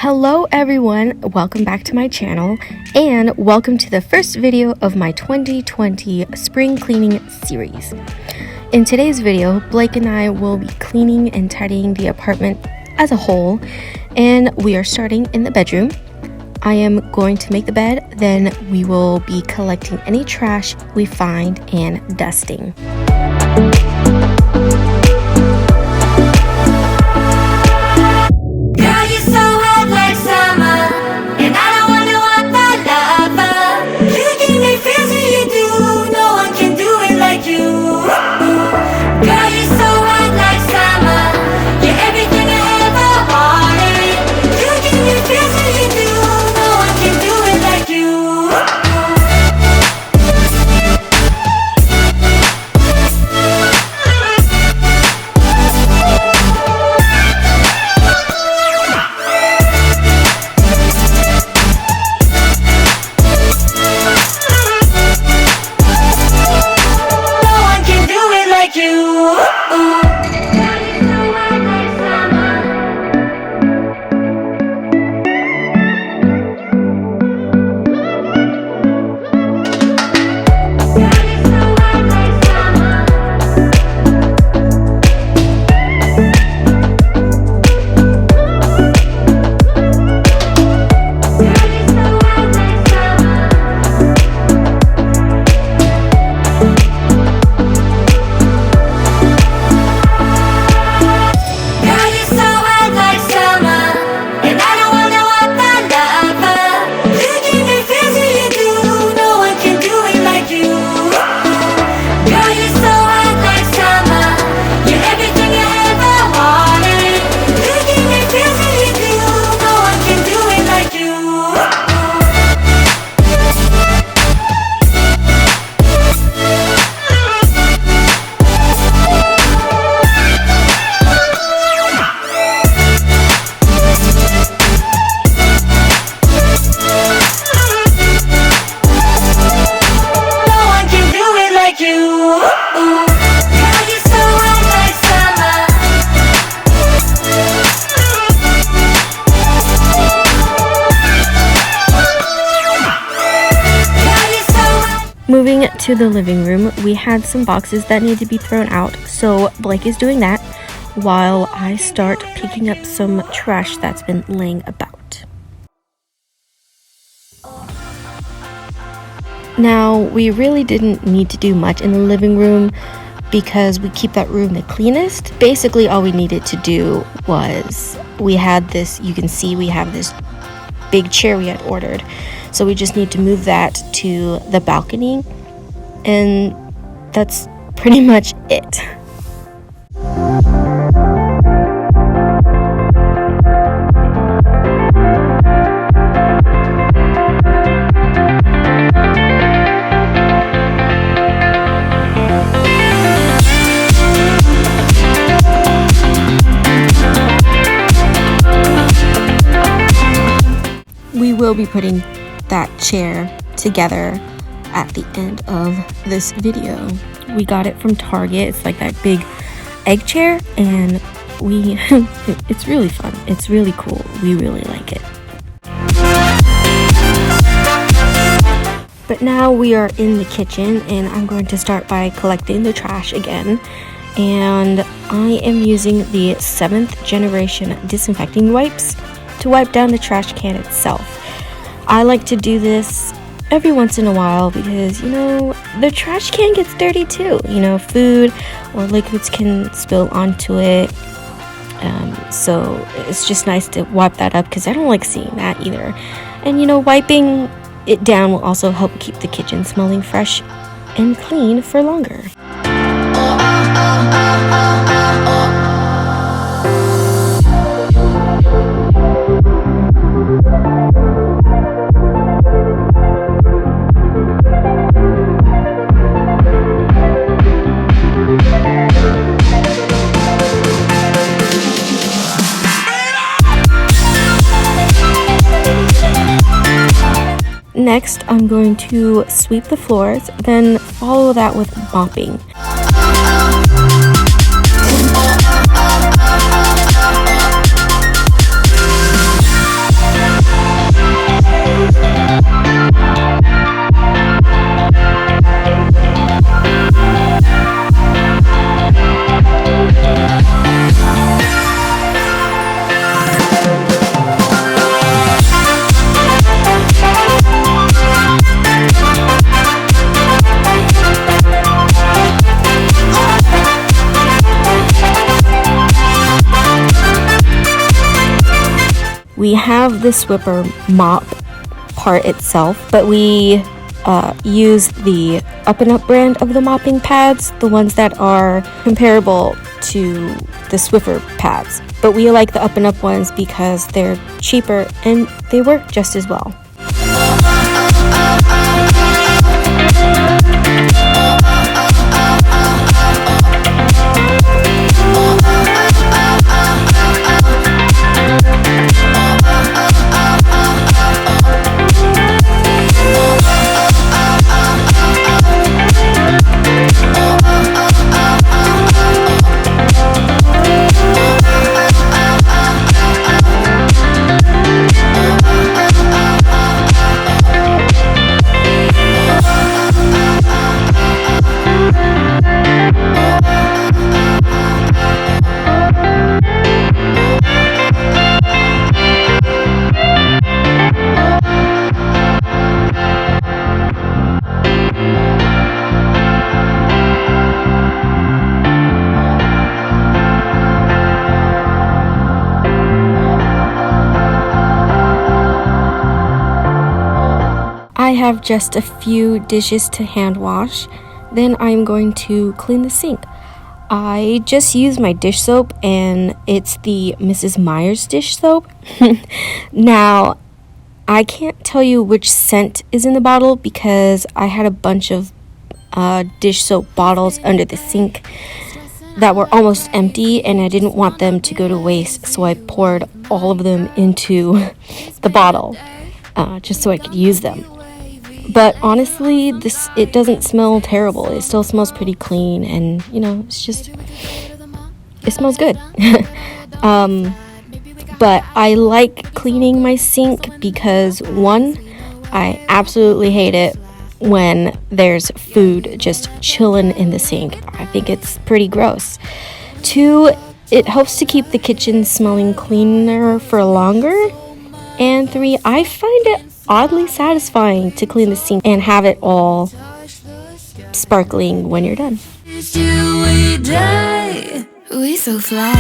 Hello everyone, welcome back to my channel and welcome to the first video of my 2020 spring cleaning series. In today's video, Blake and I will be cleaning and tidying the apartment as a whole, and we are starting in the bedroom. I am going to make the bed, then we will be collecting any trash we find and dusting. Moving to the living room, we had some boxes that need to be thrown out, so Blake is doing that while I start picking up some trash that's been laying about. Now, we really didn't need to do much in the living room because we keep that room the cleanest. Basically, all we needed to do was we had this, you can see we have this big chair we had ordered. So we just need to move that to the balcony, and that's pretty much it. We will be putting that chair together at the end of this video. We got it from Target. It's like that big egg chair, and it's really fun. It's really cool. We really like it. But now we are in the kitchen, and I'm going to start by collecting the trash again. And I am using the 7th generation disinfecting wipes to wipe down the trash can itself. I like to do this every once in a while because, you know, the trash can gets dirty too. You know, food or liquids can spill onto it. So it's just nice to wipe that up because I don't like seeing that either. And, you know, wiping it down will also help keep the kitchen smelling fresh and clean for longer. Next, I'm going to sweep the floors, then follow that with mopping. we have the Swiffer mop part itself, but we use the Up and Up brand of the mopping pads, the ones that are comparable to the Swiffer pads. But we like the Up and Up ones because they're cheaper and they work just as well. I have just a few dishes to hand wash, then I'm going to clean the sink. I just use my dish soap, and it's the Mrs. Meyer's dish soap. Now, I can't tell you which scent is in the bottle because I had a bunch of dish soap bottles under the sink that were almost empty, and I didn't want them to go to waste, so I poured all of them into the bottle just so I could use them. But honestly, it doesn't smell terrible. It still smells pretty clean, and it smells good. But I like cleaning my sink because, one, I absolutely hate it when there's food just chilling in the sink. I think it's pretty gross. Two, it helps to keep the kitchen smelling cleaner for longer. And three, I find it oddly satisfying to clean the sink and have it all sparkling when you're done. We so fly.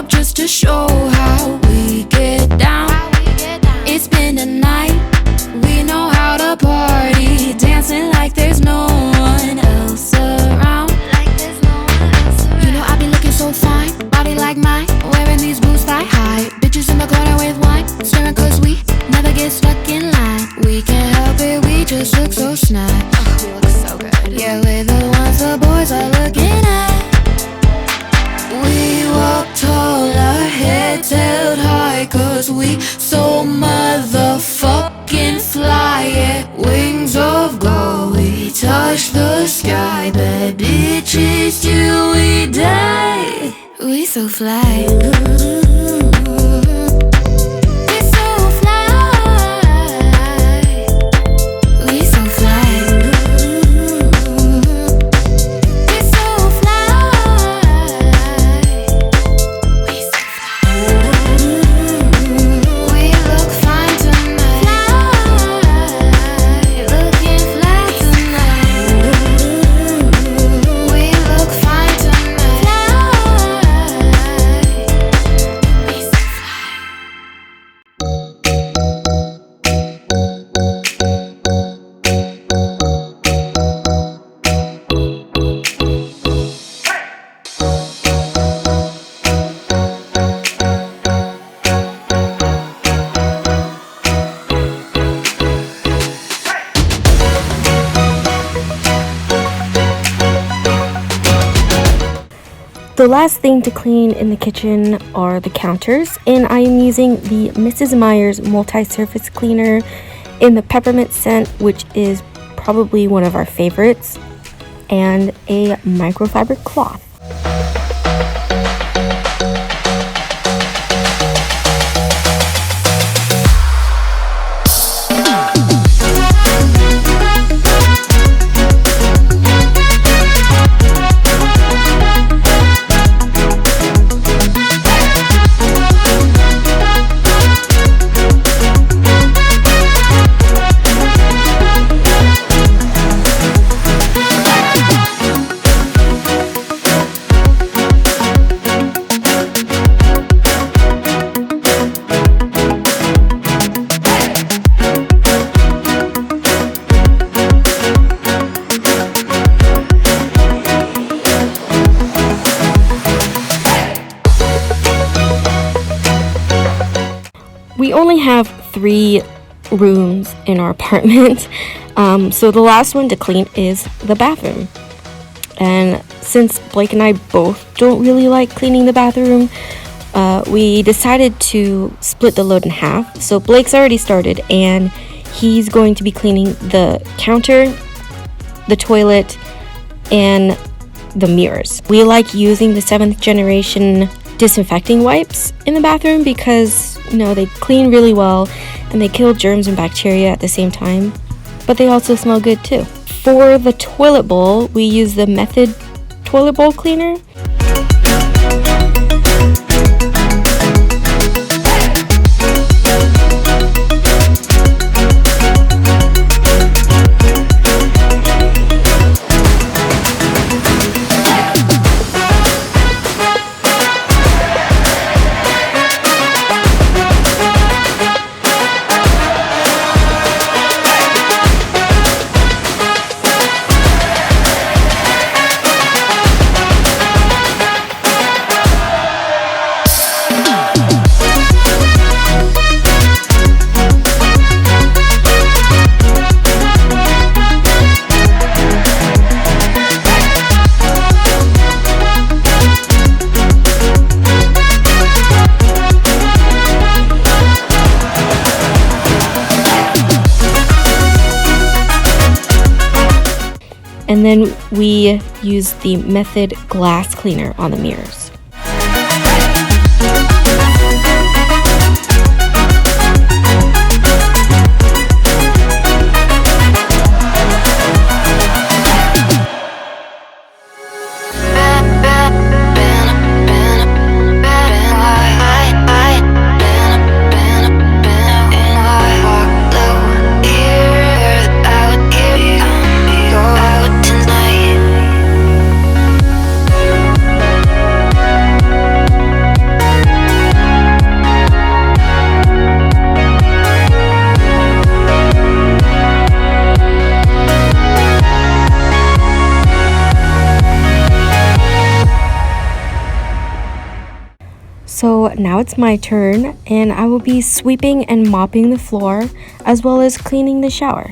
Just to show how we get down. It's been a night, we know how to party, dancing like there's no one else around. You know I be looking so fine, body like mine, wearing these boots thigh high. Bitches in the corner with wine, staring cause we never get stuck in line. We can't help it, we just look so snug. We look so good. Yeah, we're the ones the boys are looking at. We walk tall, our heads held high, cause we so motherfucking fly. Yeah, wings of gold, we touch the sky. Bad bitches till we die. We so fly. The last thing to clean in the kitchen are the counters, and I am using the Mrs. Meyer's multi-surface cleaner in the Peppermint scent, which is probably one of our favorites, and a microfiber cloth. we only have 3 rooms in our apartment, so the last one to clean is the bathroom. And since Blake and I both don't really like cleaning the bathroom, we decided to split the load in half. So Blake's already started, and he's going to be cleaning the counter, the toilet, and the mirrors. We like using the 7th generation disinfecting wipes in the bathroom because, you know, they clean really well and they kill germs and bacteria at the same time, but they also smell good too. For the toilet bowl, we use the Method toilet bowl cleaner. And then we use the Method glass cleaner on the mirrors. So now it's my turn, and I will be sweeping and mopping the floor as well as cleaning the shower.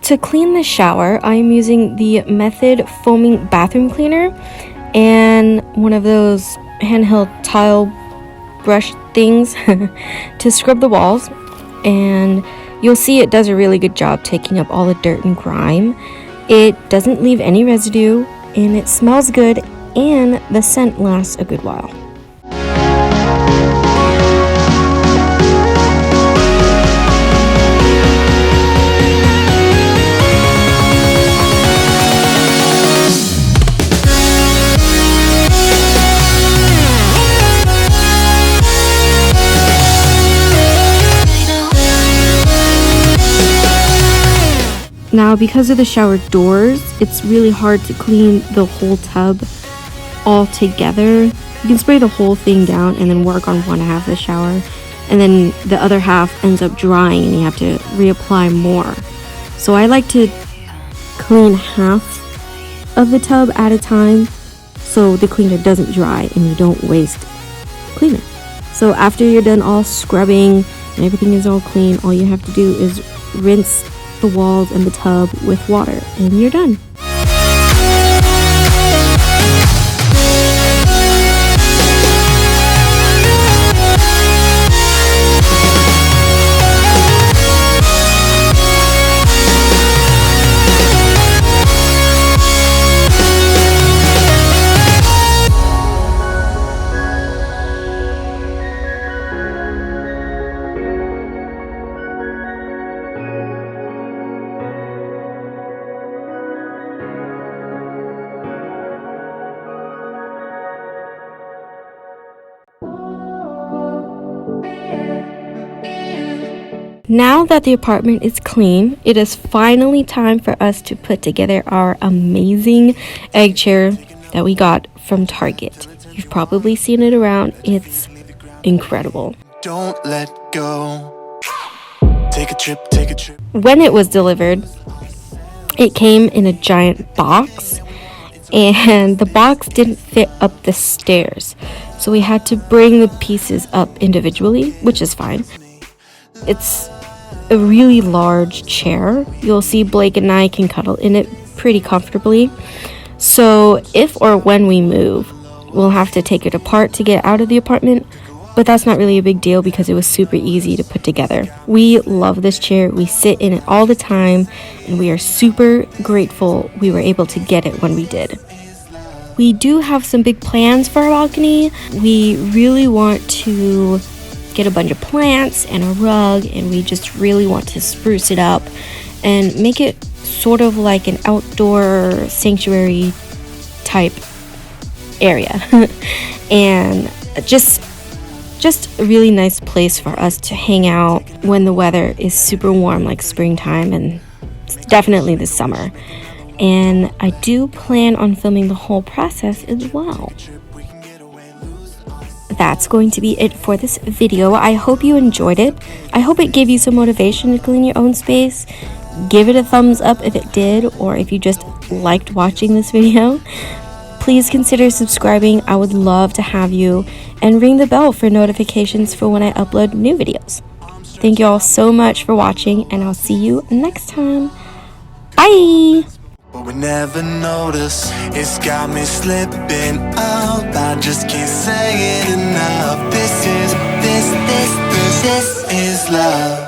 To clean the shower, I'm using the Method foaming bathroom cleaner and one of those handheld tile brush things to scrub the walls, and you'll see it does a really good job taking up all the dirt and grime. It doesn't leave any residue, and it smells good, and the scent lasts a good while. Now, because of the shower doors, it's really hard to clean the whole tub all together. You can spray the whole thing down and then work on one half of the shower, and then the other half ends up drying and you have to reapply more. So I like to clean half of the tub at a time so the cleaner doesn't dry and you don't waste cleaner. So after you're done all scrubbing and everything is all clean, all you have to do is rinse the walls and the tub with water, and you're done. Now that the apartment is clean, it is finally time for us to put together our amazing egg chair that we got from Target. You've probably seen it around. It's incredible. Don't let go. Take a trip, take a trip. When it was delivered, it came in a giant box, and the box didn't fit up the stairs. So we had to bring the pieces up individually, which is fine. It's a really large chair. You'll see Blake and I can cuddle in it pretty comfortably. So if or when we move, we'll have to take it apart to get out of the apartment, but that's not really a big deal because it was super easy to put together. We love this chair. We sit in it all the time, and we are super grateful we were able to get it when we did. We do have some big plans for our balcony. We really want to get a bunch of plants and a rug, and we just really want to spruce it up and make it sort of like an outdoor sanctuary type area. And just a really nice place for us to hang out when the weather is super warm, like springtime, and definitely this summer. And I do plan on filming the whole process as well. That's going to be it for this video. I hope you enjoyed it. I hope it gave you some motivation to clean your own space. Give it a thumbs up if it did, or if you just liked watching this video. Please consider subscribing. I would love to have you, and ring the bell for notifications for when I upload new videos. Thank you all so much for watching, and I'll see you next time. Bye! But we never notice, it's got me slipping up. I just can't say it enough. This is love.